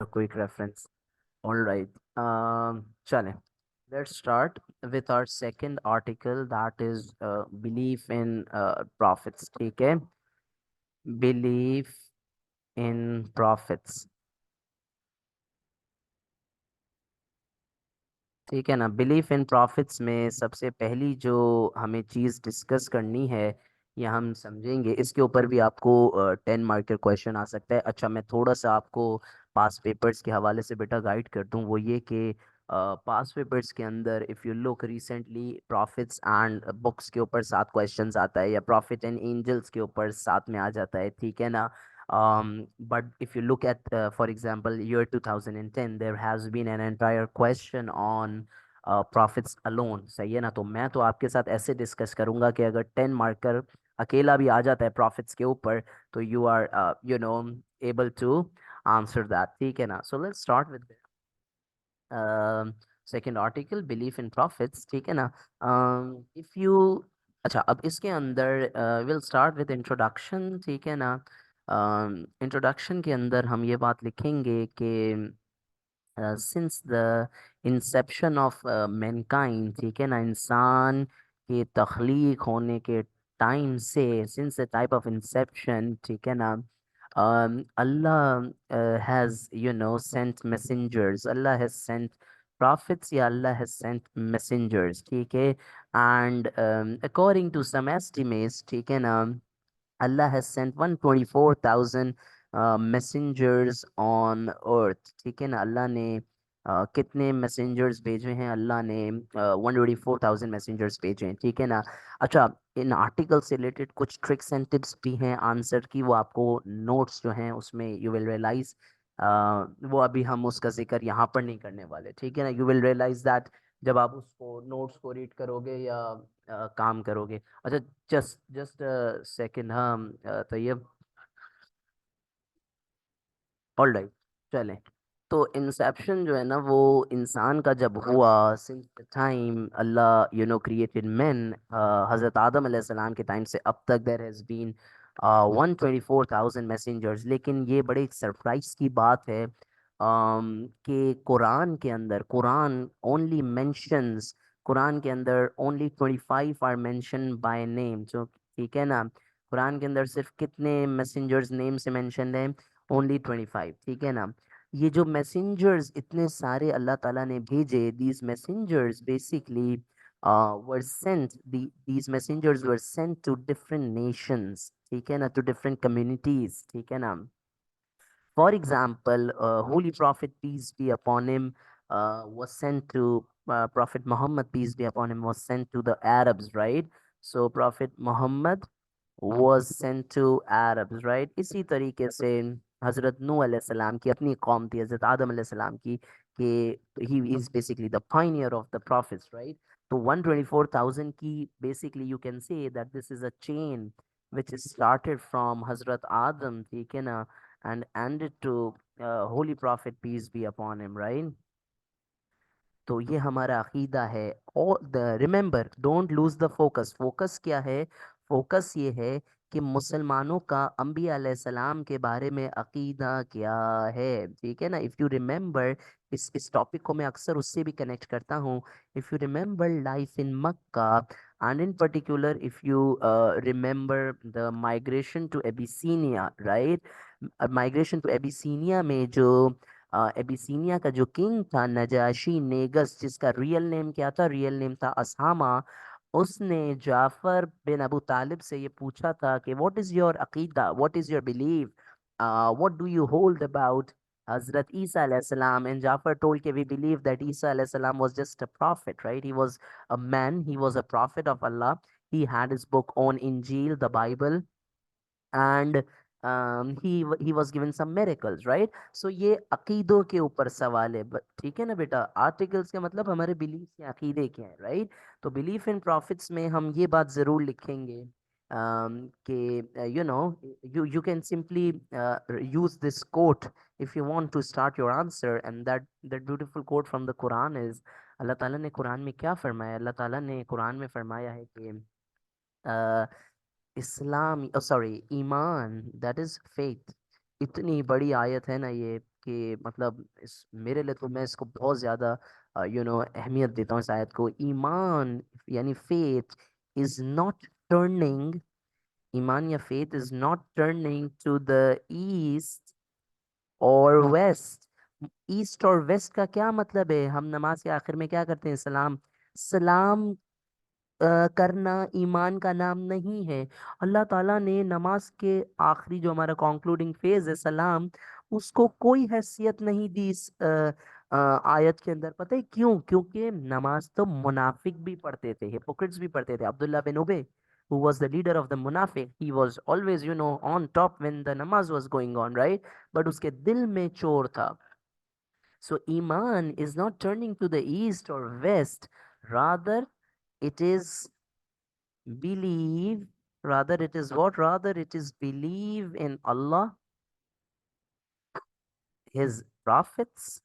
a quick reference. All right. Chale. Let's start with our second article, that is belief in prophets. Okay. Belief in prophets. ठीक है ना। Belief in profits में सबसे पहली जो हमें चीज़ डिस्कस करनी है या हम समझेंगे, इसके ऊपर भी आपको 10 मार्क का क्वेश्चन आ सकता है। अच्छा, मैं थोड़ा सा आपको पास पेपर्स के हवाले से बेटा गाइड कर दूं, वो ये कि पास पेपर्स के अंदर if you look recently profits and books के ऊपर 7 क्वेश्चंस आता है, या प्रॉफिट एंड एंजल्स के ऊपर साथ में आ जाता है। ठीक है ना। But if you look at, for example, year 2010, there has been an entire question on profits alone. सही है ना। तो मैं तो आपके साथ ऐसे डिस्कस करूंगा कि अगर 10 मार्कर अकेला भी आ जाता है प्रॉफिट्स के ऊपर, तो you are able to answer that. ठीक है ना। So let's start with second article, belief in prophets. ठीक है ना। इफ यू अच्छा, अब इसके अंदर विल स्टार्ट विद इंट्रोडक्शन। ठीक है ना। इंट्रोडक्शन के अंदर हम ये बात लिखेंगे कि since the Inception of Mankind, ठीक है ना, इंसान के तख्लीक होने के टाइम से, since the type of Inception, ठीक है ना, Allah has sent messengers, Allah has sent prophets, या Allah has sent messengers। ठीक है। And according to some estimates, ठीक है ना, Allah has sent 124,000 messengers on earth। ठीक है ना। अल्लाह ने कितने मैसेंजर्स भेजे हैं? अल्लाह ने 124,000 मैसेंजर्स भेजे हैं। ठीक है ना। अच्छा, इन आर्टिकल से रिलेटेड कुछ ट्रिक्स एंड टिप्स भी हैं आंसर की, वो आपको नोट्स जो हैं उसमें यू विल रियलाइज, वो अभी हम उसका जिक्र यहाँ पर नहीं करने वाले। ठीक है ना। यू विल रियलाइज दैट जब आप उसको नोट्स को रीड करोगे या काम करोगे। अच्छा, जस्ट जस्ट सेकंड। हाँ तैयब। All right. चलें। तो इंसेप्शन जो है ना, वो इंसान का जब हुआ, since the time Allah created man, हज़रत आदम अलैहिस्सलाम के टाइम से अब तक देयर हैज़ बीन 124,000 मैसेंजर्स। लेकिन ये बड़े सरप्राइज की बात है कि कुरान के अंदर, कुरान ओनली मेंशंस, कुरान के अंदर only 25 are mention by name. जो ठीक है ना, कुरान के अंदर सिर्फ कितने मैसेंजर्स नेम से मेंशन हैं? ओनली 25। ठीक है ना। ये जो मैसेंजर्स इतने सारे अल्लाह ताला ने भेजे, these messengers basically were sent, these messengers were sent to different nations। ठीक है ना, to different communities। ठीक है ना। For example, Holy Prophet, peace be upon him, was sent to Prophet Muhammad, peace be upon him, was sent to the Arabs, right? So Prophet Muhammad was sent to Arabs, right? इसी तरीके से हज़रत नूह अलैहिस्सलाम की अपनी कौम थी, हज़रत आदम अलैहिस्सलाम की, कि he is basically the pioneer of the prophets, right? तो 124,000 की basically you can say that this is a chain which is started from हज़रत आदम, ठीक है ना, and ended to Holy Prophet, peace be upon him, right? तो ये हमारा अकीदा है। और the remember, don't lose the focus. Focus क्या है? फोकस ये है कि मुसलमानों का अंबिया अलैहिस्सलाम के बारे में अकीदा क्या है। ठीक है ना। इफ़ यू रिमेंबर, इस टॉपिक को मैं अक्सर उससे भी कनेक्ट करता हूँ। If you remember life in Makkah, and in particular if you remember the migration to Abyssinia, right? Migration to Abyssinia में जो एबिसीनिया का जो किंग था, नजाशी नेगस, जिसका रियल नेम क्या था? रियल नेम था असहामा। उसने जाफर बिन अबू तालिब से ये पूछा था कि व्हाट इज योर अकीदा, what is your believe, what do you hold about Hazrat Isa alayhi salam? And Jafar told that we believe that Isa alayhi salam was just a prophet, right? He was a man, he was a prophet of Allah. He had his book on Injil, the Bible, and he was given some miracles, right? So ये अकीदों के ऊपर सवाल है। ठीक है ना बेटा। Articles का मतलब हमारे बिलीफ या अकीदे के हैं, राइट? तो बिलीफ इन प्रॉफिट्स में हम ये बात जरूर लिखेंगे कि you can simply use this quote if you want to start your answer, and that beautiful quote from the Quran is, अल्लाह ताला ने कुरान में क्या फरमाया? अल्लाह ताला ने कुरान में फरमाया है कि इस्लाम, सॉरी, ईमान, दैट इज फेथ। इतनी बड़ी आयत है ना ये, कि मतलब इस मेरे लिए तो मैं इसको बहुत ज़्यादा अहमियत देता हूँ इस आयत को। ईमान यानी फेथ इज नॉट टर्निंग, ईमान या faith is not turning to the east और वेस्ट। ईस्ट और वेस्ट का क्या मतलब है? हम नमाज के आखिर में क्या करते हैं? सलाम। सलाम करना ईमान का नाम नहीं है। अल्लाह ताला ने नमाज के आखिरी जो हमारा कंक्लूडिंग फेज है सलाम, उसको कोई हैसियत नहीं दी इस आयत के अंदर। पता है क्यों? क्योंकि नमाज तो मुनाफिक भी पढ़ते थे, हिपोक्रिट्स भी पढ़ते थे। अब्दुल्ला बिन ube, who was the leader of the munafiq, he was always on top when the namaz was going on, right? But उसके दिल में चोर था। So iman is not turning to the east or west, rather it is believe, rather it is what? Rather it is believe in Allah, His prophets,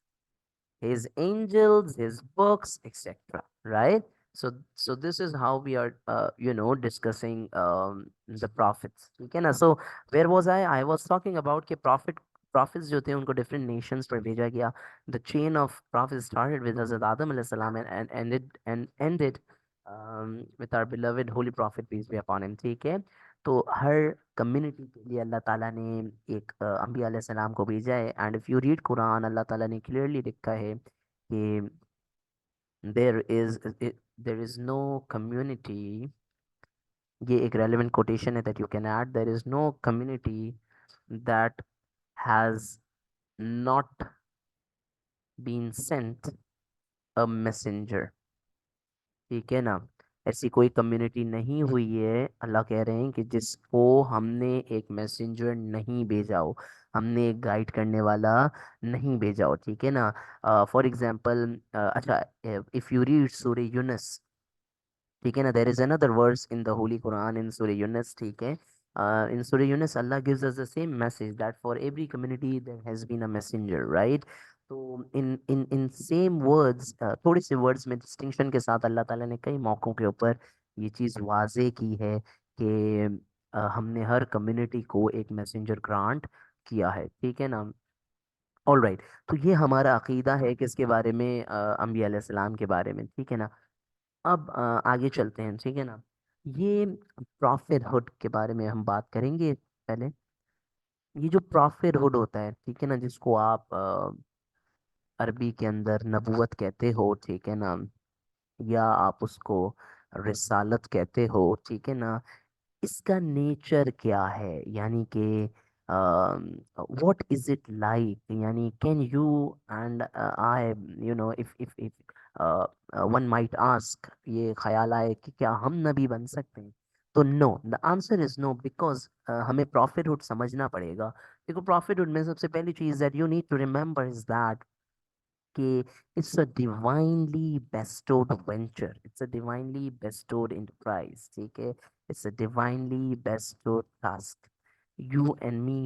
His angels, His books, etc. Right? So this is how we are, discussing the prophets. Okay, na? So where was I? I was talking about कि prophets जो थे उनको different nations पर भेजा गया. The chain of prophets started with Hazrat Adam alayhi salam and ended with our beloved holy prophet peace be upon him. ठीक है? तो हर कम्युनिटी के लिए अल्लाह ताला ने एक अंबिया अलैहि सलाम को भेजा है। And if you read Quran, अल्लाह ताला ने क्लियरली लिखा है कि there is there is no community, ये एक रेलेवेंट कोटेशन है that you can add, there is no community that has not been sent a messenger. ठीक है ना? ऐसी कोई कम्युनिटी नहीं हुई है, अल्लाह कह रहे हैं, कि जिसको हमने एक मैसेंजर नहीं भेजा हो, हमने एक गाइड करने वाला नहीं भेजा हो। ठीक है ना? फॉर एग्जाम्पल, अच्छा, if you read Surah Yunus, ठीक है ना, there is another verse in the holy Quran in Surah Yunus. ठीक है? In Surah Yunus Allah gives us the same message that for every community there has been a messenger, right? तो in in in same words, थोड़े से words में distinction के साथ अल्लाह ताला ने कई मौक़ों के ऊपर ये चीज़ वाजे की है कि हमने हर कम्युनिटी को एक मैसेंजर ग्रांट किया है। ठीक है ना? All right. तो ये हमारा अकीदा है किसके बारे में? अम्बिया अलैहिस्सलाम के बारे में। ठीक है ना? अब आगे चलते हैं। ठीक है ना? ये प्रॉफिटहुड के बारे में हम बात करेंगे पहले। ये जो प्रॉफिटहुड होता है, ठीक है ना, जिसको आप अरबी के अंदर नबूवत कहते हो, ठीक है ना, या आप उसको रिसालत कहते हो, ठीक है ना, इसका नेचर क्या है? यानी कि व्हाट इज इट लाइक? यानी can you and I, if one might ask, ये ख्याल आए कि क्या हम नबी बन सकते हैं? तो no, the answer is no, because हमें प्रॉफिटहुड समझना पड़ेगा। देखो, प्रॉफिटहुड में सबसे पहली चीज that you need to remember is that कि it's a divinely bestowed venture, it's a divinely bestowed enterprise, ठीक है? It's a divinely bestowed task. You and me,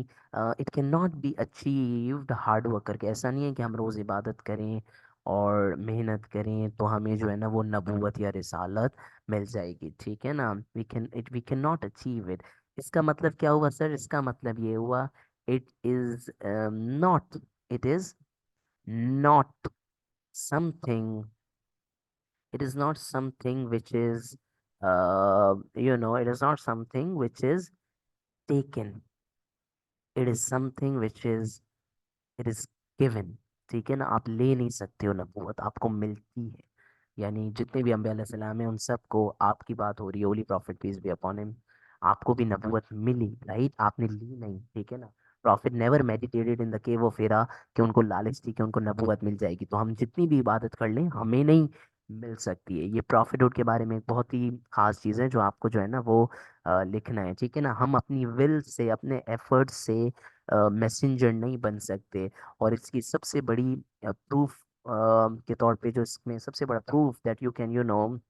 it cannot be achieved hard work करके। ऐसा नहीं है कि हम रोज़ इबादत करें और मेहनत करें तो हमें जो है ना वो नबूवत या रिसालत मिल जाएगी। ठीक है ना? We can not achieve it. इसका मतलब क्या हुआ सर? इसका मतलब ये हुआ, it is not, it is not something, it is not something which is it is not something which is taken, it is something which is, it is given। ठीक है ना? आप ले नहीं सकते हो नबूवत, आपको मिलती है। यानी जितने भी अम्बिया अलैहिस्सलाम हैं उन सबको, आपकी बात हो रही है, holy prophet peace be upon him, आपको भी नबूवत मिली, राइट? आपने ली नहीं। ठीक है ना? Prophet never meditated in the cave of Hira कि उनको लालच थी कि उनको नबूवत मिल जाएगी तो हम जितनी भी इबादत कर लें हमें नहीं मिल सकती है। ये प्रॉफिटहुड के बारे में एक बहुत ही खास चीज़ है जो आपको जो है ना वो लिखना है। ठीक है ना? हम अपनी विल से, अपने एफर्ट से मैसेंजर नहीं बन सकते। और इसकी सबसे बड़ी प्रूफ के तौर पे, जो इसमें सबसे बड़ा proof that you can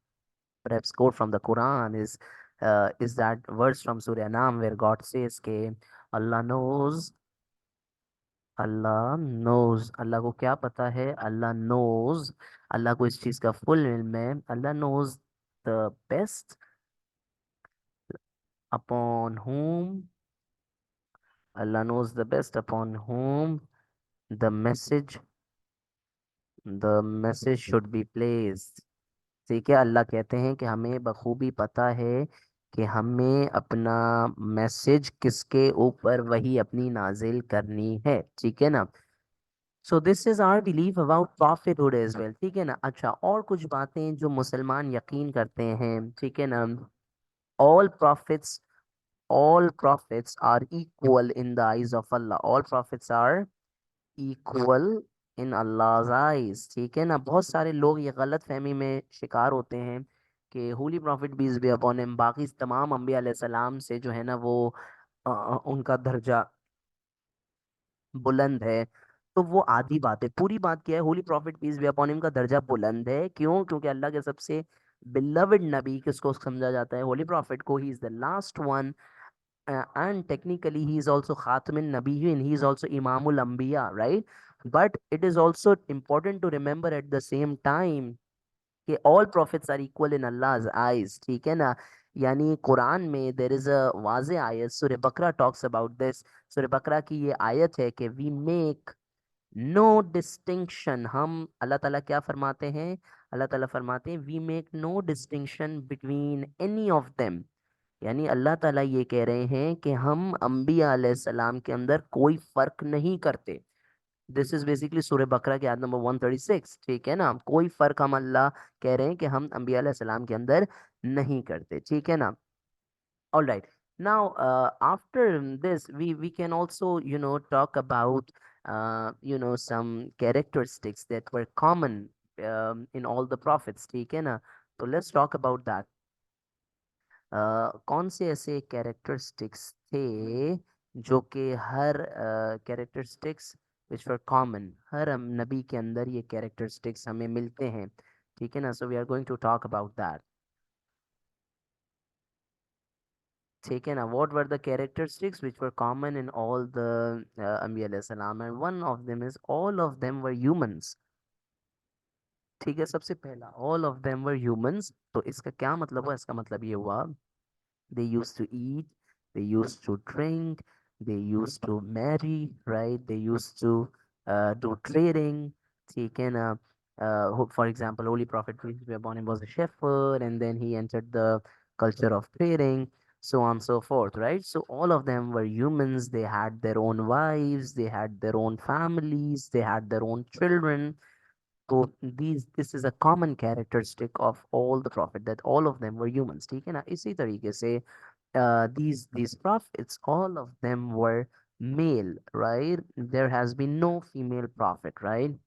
perhaps quote from the Quran is that verse from Surah Anam where God says के Allah knows, अल्लाह नोज, अल्लाह को क्या पता है? अल्लाह नोज, अल्लाह को इस चीज़ का फुल इल्म है। Allah knows the best upon whom, Allah knows the best upon whom the message should be placed. ठीक है, अल्लाह कहते हैं कि हमें बखूबी पता है कि हमें अपना मैसेज किसके ऊपर वही अपनी नाजिल करनी है। ठीक है ना। So this is our belief about prophethood as well. ठीक है ना। अच्छा, और कुछ बातें जो मुसलमान यकीन करते हैं। ठीक है ना। All prophets all prophets are equal in the eyes of Allah. All prophets are equal in Allah's eyes। ठीक है ना। बहुत सारे लोग ये गलत फहमी में शिकार होते हैं कि holy prophet peace be upon him बाकी तमाम अंबिया अलैहिस्सलाम से जो है ना वो उनका दर्जा बुलंद है। तो वो आधी बात है। पूरी बात क्या है, holy prophet peace be upon him का दर्जा बुलंद है। क्यों? क्योंकि अल्लाह के सबसे बिलवड नबी किसको समझा जाता है? होली प्रॉफिट को। He is the last one, and technically he is also Khatamin Nabiyyin, he is also Imamul Anbiya, right? But it is also important to remember at the same time कि all prophets are equal in Allah's eyes। ठीक है ना। यानी कुरान में there is a वाज़े आयत, सूरह बकरा talks about this। सूरह बकरा की ये आयत है कि we make no distinction। हम अल्लाह ताला क्या फरमाते हैं? अल्लाह ताला फरमाते हैं we make no distinction between any of them। यानी अल्लाह ताला ये कह रहे हैं कि हम अंबिया अलैहिस्सलाम के अंदर कोई फर्क नहीं करते। दिस इज बेसिकली सूरह बकरा की आयत नंबर 136। ठीक है ना। कोई फर्क हम अल्लाह कह रहे हैं कि हम अंबिया अलैहिस्सलाम के अंदर नहीं करते। ठीक है ना। All right. Now, after this, we can also talk about some characteristics that were common in all the prophets। ठीक है ना। तो let's talk about that। कौन से ऐसे कैरेक्टरिस्टिक्स थे जो कि हर कैरेक्टरिस्टिक्स विच वर कॉमन, हर नबी के अंदर ये कैरेक्टरिस्टिक्स हमें मिलते हैं। ठीक है ना। So we are going to talk about that. ठीक है ना। What were the characteristics which were common in all the अंबिया अलैहि सलाम, and one of them is all of them were humans. ठीक है। सबसे पहला, all of them were humans. तो इसका क्या मतलब हुआ? इसका मतलब ये हुआ they used to eat, they used to drink, they used to marry, right? They used to do trading। ठीक है ना। For example, Holy Prophet peace be upon him was a shepherd, and then he entered the culture of trading, so on and so forth, right? So all of them were humans. They had their own wives, they had their own families, they had their own children। So this is a common characteristic of all the prophet, that all of them were humans। ठीक है ना। इसी तरीके से these prophets, all of them were male, right? There has been no female prophet, right?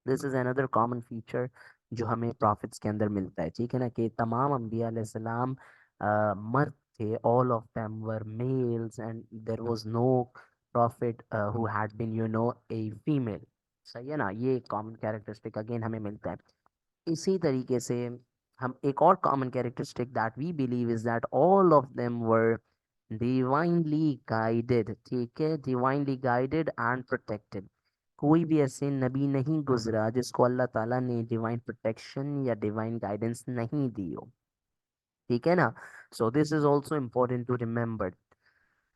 This is another common feature जो हमें prophets के अंदर मिलता है। ठीक है ना। कि तमाम अंबिया अलैहिस्सलाम मर्द थे। all of them were males, and there was no prophet who had been a female। सही है ना। ये common characteristic again हमें मिलता है। इसी तरीके से हम एक और common characteristic that we believe is that all of them were divinely guided. ठीक है। Divinely guided and protected. कोई भी ऐसे नबी नहीं गुजरा जिसको अल्लाह ताला ने डिवाइन प्रोटेक्शन या डिवाइन गाइडेंस नहीं दी हो। ठीक है ना। So this is also important to remember,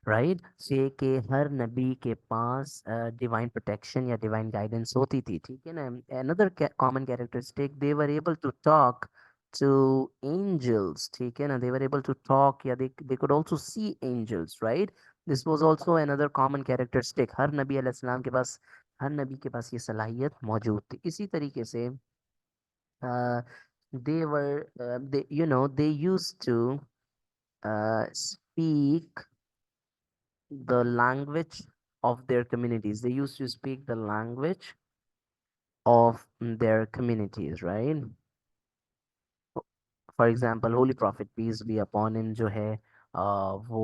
right? से कि हर नबी के पास डिवाइन प्रोटेक्शन या डिवाइन गाइडेंस होती थी। ठीक है ना। Another common characteristic, they were able to talk to angels. ठीक है ना। They were able to talk, या they could also see angels, right? This was also another common characteristic. हर नबी अलैहिस्सलाम के पास, हर नबी के पास ये सलाहियत मौजूद थी। इसी तरीके से they were they used to speak the language of their communities। They used to speak the language of their communities, right? For example holy prophet peace be upon him जो है वो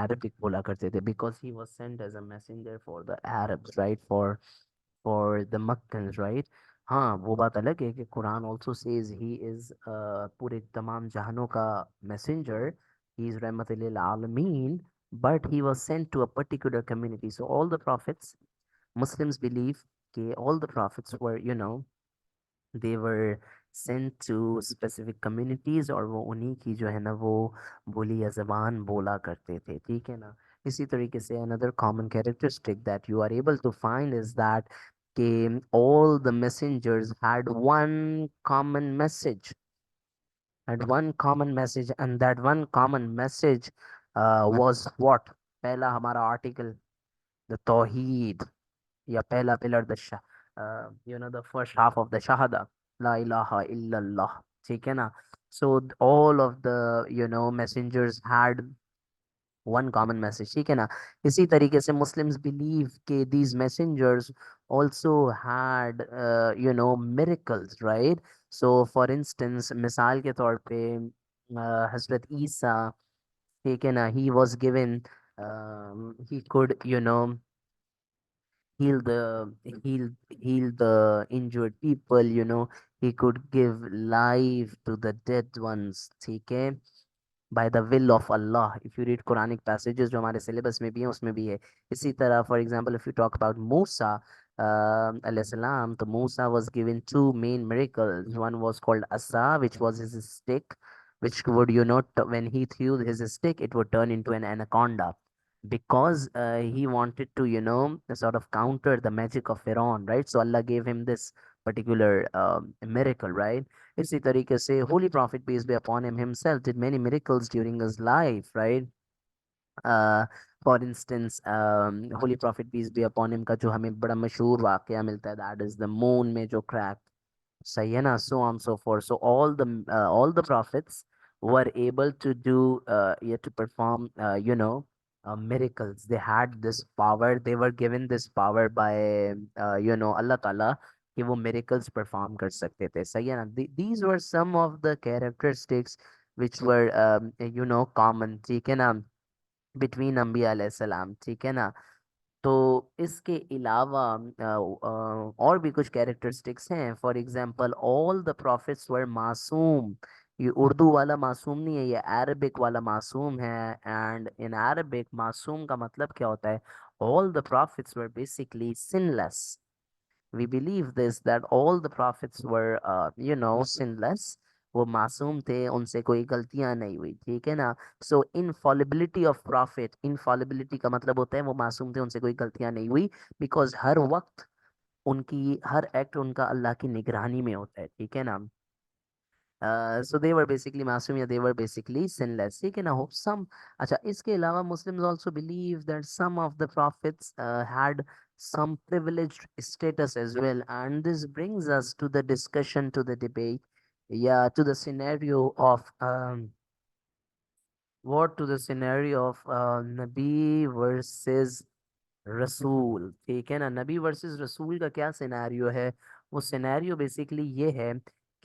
अरबिक बोला करते थे, because he was sent as a messenger for the Arabs, right? For the Meccans, right? हाँ, वो बात अलग है कि Quran also says he is पूरे तमाम जहानों का मैसेंजर। ही इज रहमत लिल आलमीन, but he was sent to a particular community. So all the prophets, Muslims believe कि all the prophets were, they were sent to specific communities, और वो उन्हीं की जो है ना वो बोली या जबान बोला करते थे। ठीक है ना। इसी तरीके से another common characteristic that you are able to find is that all the messengers had one common message, and that one common message was what? पहला हमारा article, the Tawheed, या पहला pillar, the first half of the Shahada, La ilaha illallah. ठीक है ना? So all of the messengers had one common message. ठीक है ना? इसी तरीके से Muslims believe कि these messengers also had miracles, right? So for instance, मिसाल के तौर पे हजरत ईसा, ठीक है ना, he was given, he could heal the heal the injured people, he could give life to the dead ones, ठीक है, by the will of Allah. If you read Quranic passages जो हमारे syllabus में भी हैं उसमें भी है. इसी तरह for example if you talk about Musa alayhi salam, तो Musa was given two main miracles. One was called Asa, which was his stick, which would when he threw his stick it would turn into an anaconda, because he wanted to sort of counter the magic of Pharaoh, right? So Allah gave him this particular miracle, right? इसी तरीके से Holy Prophet peace be upon him himself did many miracles during his life, right? uh, for instance, Holy Prophet peace be upon him का जो हमें बड़ा मशहूर वाकया मिलता है, that is the moon में जो crack, Sayana, so on so forth. So all the prophets were able to do to perform miracles. They had this power. They were given this power by Allah Taala कि वो miracles perform कर सकते थे. सही है ना? These were some of the characteristics which were common, ठीक है ना, between Anbiya alayhi salam, ठीक है ना. तो इसके अलावा और भी कुछ कैरेक्टरिस्टिक्स हैं. For example all the prophets were मासूम. ये उर्दू वाला मासूम नहीं है, ये अरबिक वाला मासूम है. एंड इन अरबिक मासूम का मतलब क्या होता है? All the prophets were basically sinless. We believe this, that all the prophets were sinless. वो मासूम थे, उनसे कोई गलतियां नहीं हुई, ठीक है ना. सो इनफॉलिबिलिटी ऑफ प्रॉफिट, इनफॉलिबिलिटी का मतलब होता है वो मासूम थे, उनसे कोई गलतियां नहीं हुई, बिकॉज हर वक्त उनकी हर एक्ट उनका अल्लाह की निगरानी में होता है, ठीक है ना. So they were basically मासूम, या they were basically sinless, ठीक है ना. होप सम. अच्छा, इसके अलावा Muslims also believe that some of the prophets had some privileged status as well, and this brings us to the discussion, to the debate, yeah, to the scenario of Nabi versus रसूल, ठीक है ना. नबी versus रसूल का क्या scenario है? वो scenario basically ये है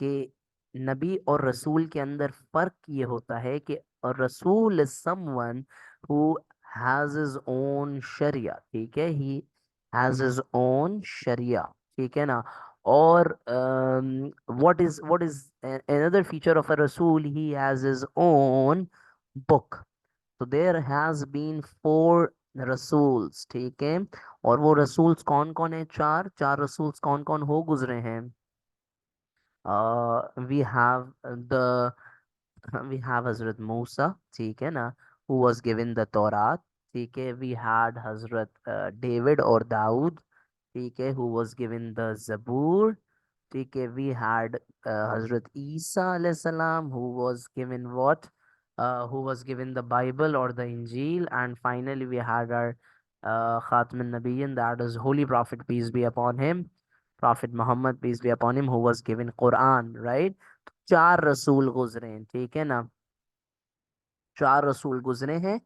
कि नबी और रसूल के अंदर फर्क ये होता है कि और रसूल is someone who has his own शरिया, ठीक है, ही हैज हिज ओन शरिया, ठीक है ना. और what is another feature of a rasul? He has his own book. तो देयर हैज बीन फोर रसूल्स, ठीक है. और वो रसूल्स कौन कौन है? चार चार रसूल्स कौन कौन हो गुजरे हैं? We have the we have Hazrat Musa, ठीक है ना, who was given the Torah, ठीक है. We had Hazrat David or Daud, ठीक है, who was given the Zabur, ठीक है. We had Hazrat Isa alayhi salam, who was given what? Who was given the Bible or the Injil. And finally we had our Khatam al-Nabiyyin, that is Holy Prophet peace be upon him, Prophet Muhammad peace be upon him, who was given Quran, right? चार रसूल गुजरे हैं, ठीक है ना. चार रसूल गुजरे हैं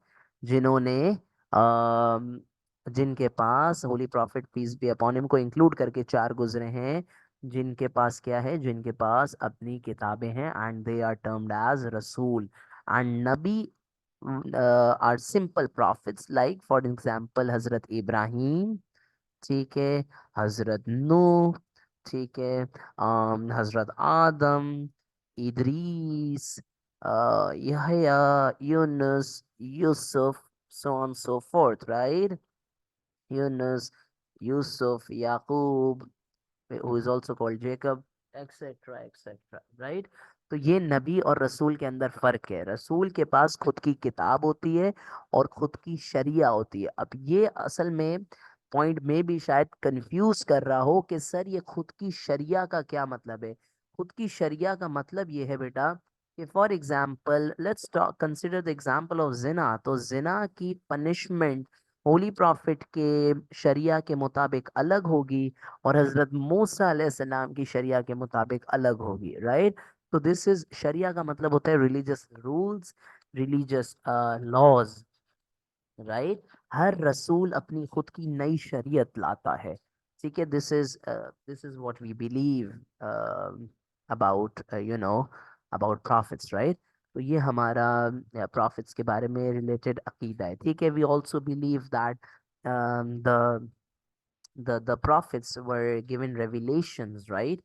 जिन्होंने अम, जिनके पास holy prophet peace be upon him को इंक्लूड करके चार गुजरे हैं, जिनके पास क्या है? जिनके पास अपनी किताबें हैं, and they are termed as रसूल. एंड नबी are simple prophets, like for example Hazrat Ibrahim, ठीक है, हजरत नूह, ठीक है, हजरत आदम, Idris, यहया, Yunus, Yusuf, so on so forth, right? Yunus, Yusuf, Yaqub, who is also called Jacob, etc., etc., right? तो ये नबी और रसूल के अंदर फर्क है। रसूल के पास खुद की किताब होती है और खुद की शरिया होती है। अब ये असल में पॉइंट में भी शायद कंफ्यूज कर रहा हो कि सर ये खुद की शरिया का क्या मतलब है। खुद की शरिया का मतलब ये है बेटा कि for example let's consider the example of जिना। तो जिना की पनिशमेंट होली प्रॉफिट के शरिया के मुताबिक अलग होगी और हजरत मूसा अलैहिस्सलाम की शरिया के मुताबिक अलग होगी, राइट। तो दिस इज शरिया का मतलब होता है religious rules, religious laws, right. हर रसूल अपनी खुद की नई शरीयत लाता है, ठीक है। This is what we believe about about prophets, right. तो ये हमारा प्रॉफिट्स के बारे में रिलेटेड अकीदा है, ठीक है। We also believe that the the prophets were given revelations, right।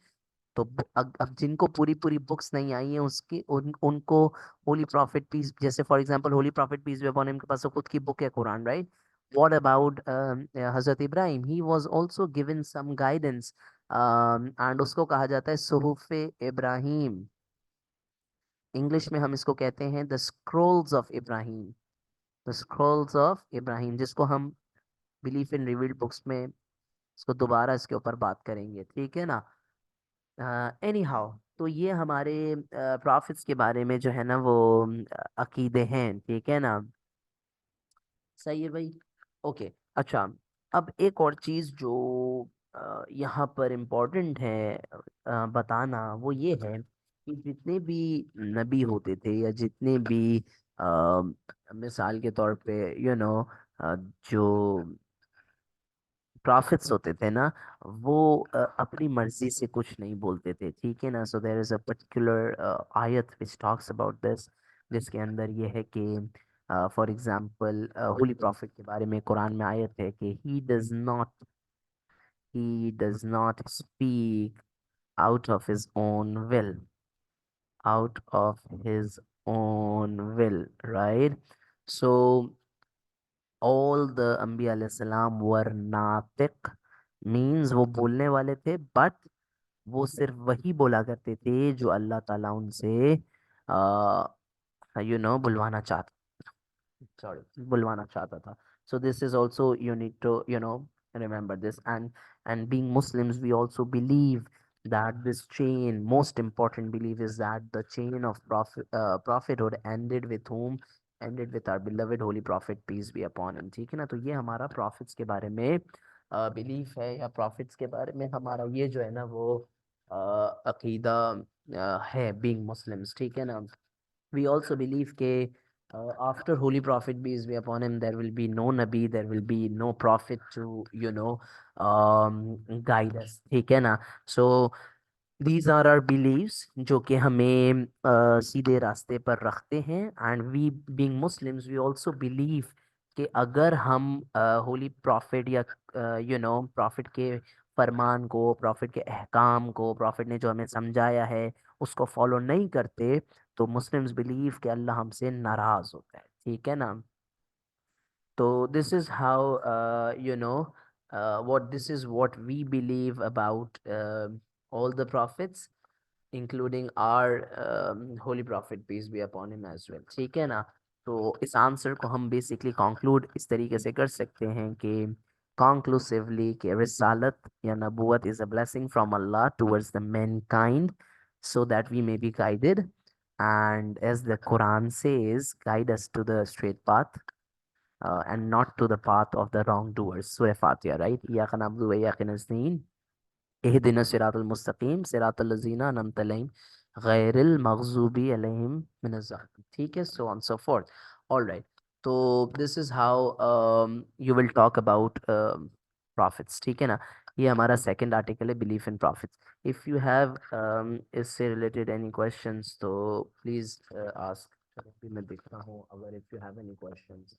तो अब जिनको पूरी पूरी बुक्स नहीं आई हैं उसके उनको होली प्रॉफिट पीस, जैसे for example holy prophet peace be upon him के पास तो खुद की बुक है Quran, right. What about Hazrat Ibrahim, he was also given some guidance and उसको कहा जाता है सुहुफ़े इब्राहिम। इंग्लिश में हम इसको कहते हैं the scrolls of Ibrahim, the scrolls of Ibrahim, जिसको हम बिलीफ इन रिवील्ड बुक्स में इसको दोबारा इसके ऊपर बात करेंगे, ठीक है ना। एनी हाउ, तो ये हमारे प्रॉफिट्स के बारे में जो है ना वो अकीदे हैं, ठीक है ना। सही है भाई। ओके। अच्छा, अब एक और चीज जो यहाँ पर इम्पोर्टेंट है बताना, वो ये है कि जितने भी नबी होते थे या जितने भी मिसाल के तौर पे जो प्रॉफिट्स होते थे ना, वो अपनी मर्जी से कुछ नहीं बोलते थे, ठीक है ना। So there is a particular आयत विच टॉक्स अबाउट दिस, जिसके अंदर ये है कि फॉर एग्जांपल होली प्रॉफिट के बारे में कुरान में आयत है कि he does not speak out of his own will, out of his own will, right. So all the अम्बिया अलैहिस्सलाम वर नातिक, मीन्स वो बोलने वाले थे, बट वो सिर्फ वही बोला करते थे जो अल्लाह ताला उनसे बुलवाना चाहता, सॉरी बुलवाना चाहता था। So this is also, you need to remember this. And being Muslims, we also believe that this chain, most important belief is that the chain of prophethood ended with whom, ended with our beloved holy prophet, peace be upon him, ठीक है ना। तो ये हमारा prophets के बारे में belief है, या prophets के बारे में हमारा ये जो है ना वो अकीदा है, being Muslims, ठीक है ना। We also believe that after Holy Prophet peace be upon him, there will be no Nabi, there will be no prophet to guide us, ठीक है ना। So these are our beliefs जो कि हमें सीधे रास्ते पर रखते हैं। And we being Muslims we also believe कि अगर हम होली प्रॉफिट या प्रॉफिट के फरमान को, प्रॉफिट के अहकाम को, प्रॉफिट ने जो हमें समझाया है उसको फॉलो नहीं करते, तो मुस्लिम्स बिलीव कि अल्लाह हमसे नाराज होता है, ठीक है ना। तो this is how what this is what we believe about all the prophets, including our holy prophet peace be upon him as well, ठीक है ना। तो इस आंसर को हम बेसिकली कंक्लूड इस तरीके से कर सकते हैं कि conclusively कि रिसालत या नबूवत is a blessing from Allah towards the mankind so that we may be guided, and as the Quran says, guide us to the straight path and not to the path of the wrongdoers. Surah Fatiha, right? إياك نعبد وإياك نستعين اهدنا الصراط المستقيم صراط الذين أنعمت عليهم غير المغضوب عليهم من الظالمين, ठीक है, so on so forth. All right. तो this is how you will talk about prophets, ठीक है ना। ये हमारा second article है, belief in profits. If you have इससे रिलेटेड एनी क्वेश्चंस तो प्लीज आस्क। मैं देखता हूँ अगर if you have any questions.